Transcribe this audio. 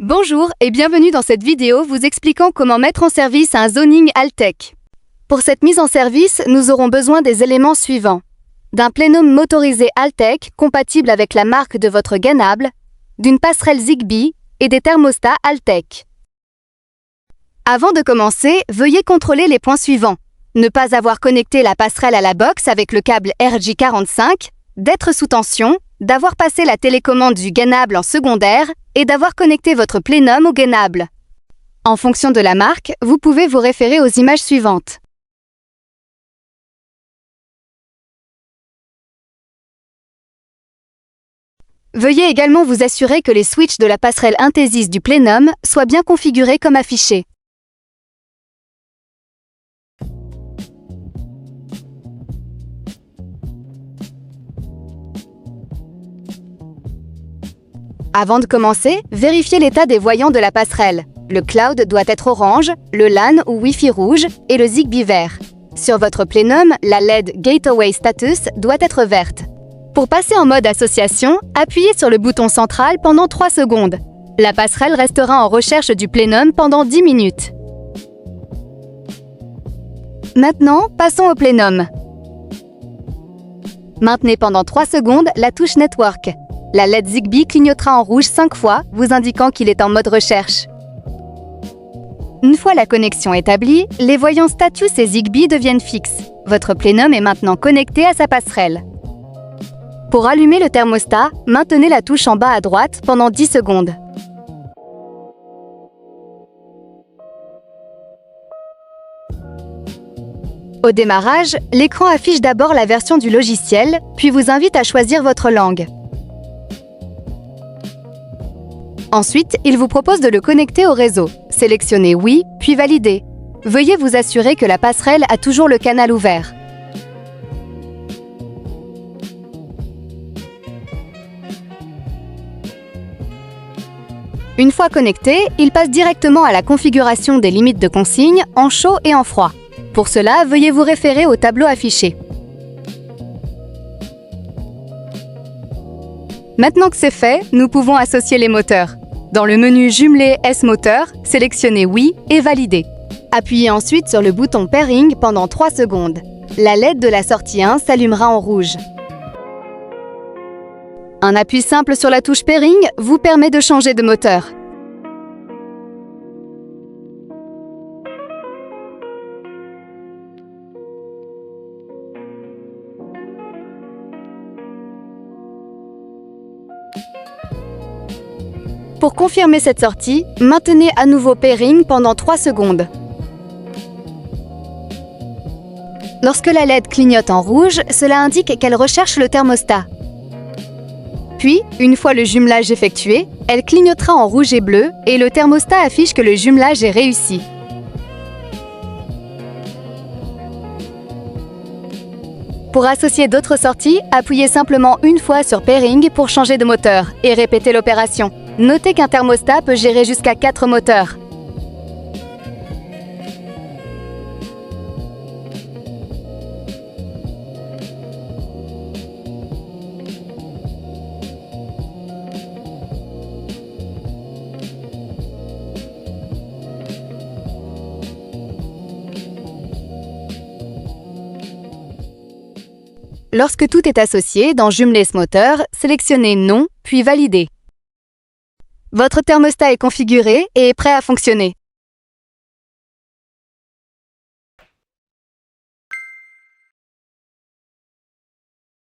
Bonjour et bienvenue dans cette vidéo vous expliquant comment mettre en service un zoning Altec. Pour cette mise en service, nous aurons besoin des éléments suivants. D'un plénum motorisé Altec compatible avec la marque de votre ganable, d'une passerelle Zigbee et des thermostats Altec. Avant de commencer, veuillez contrôler les points suivants. Ne pas avoir connecté la passerelle à la box avec le câble RJ45, d'être sous tension, d'avoir passé la télécommande du ganable en secondaire et d'avoir connecté votre plénum au ganable. En fonction de la marque, vous pouvez vous référer aux images suivantes. Veuillez également vous assurer que les switches de la passerelle Intesis du plénum soient bien configurés comme affiché. Avant de commencer, vérifiez l'état des voyants de la passerelle. Le cloud doit être orange, le LAN ou Wi-Fi rouge et le Zigbee vert. Sur votre plénum, la LED Gateway Status doit être verte. Pour passer en mode association, appuyez sur le bouton central pendant 3 secondes. La passerelle restera en recherche du plénum pendant 10 minutes. Maintenant, passons au plénum. Maintenez pendant 3 secondes la touche Network. La LED Zigbee clignotera en rouge 5 fois, vous indiquant qu'il est en mode recherche. Une fois la connexion établie, les voyants Status et Zigbee deviennent fixes. Votre plénum est maintenant connecté à sa passerelle. Pour allumer le thermostat, maintenez la touche en bas à droite pendant 10 secondes. Au démarrage, l'écran affiche d'abord la version du logiciel, puis vous invite à choisir votre langue. Ensuite, il vous propose de le connecter au réseau. Sélectionnez Oui, puis Valider. Veuillez vous assurer que la passerelle a toujours le canal ouvert. Une fois connecté, il passe directement à la configuration des limites de consigne en chaud et en froid. Pour cela, veuillez vous référer au tableau affiché. Maintenant que c'est fait, nous pouvons associer les moteurs. Dans le menu Jumeler S-Moteur, sélectionnez Oui et Valider. Appuyez ensuite sur le bouton Pairing pendant 3 secondes. La LED de la sortie 1 s'allumera en rouge. Un appui simple sur la touche Pairing vous permet de changer de moteur. Pour confirmer cette sortie, maintenez à nouveau Pairing pendant 3 secondes. Lorsque la LED clignote en rouge, cela indique qu'elle recherche le thermostat. Puis, une fois le jumelage effectué, elle clignotera en rouge et bleu et le thermostat affiche que le jumelage est réussi. Pour associer d'autres sorties, appuyez simplement une fois sur Pairing pour changer de moteur et répétez l'opération. Notez qu'un thermostat peut gérer jusqu'à 4 moteurs. Lorsque tout est associé, dans Jumeler S-Moteur, sélectionnez Non, puis Valider. Votre thermostat est configuré et est prêt à fonctionner.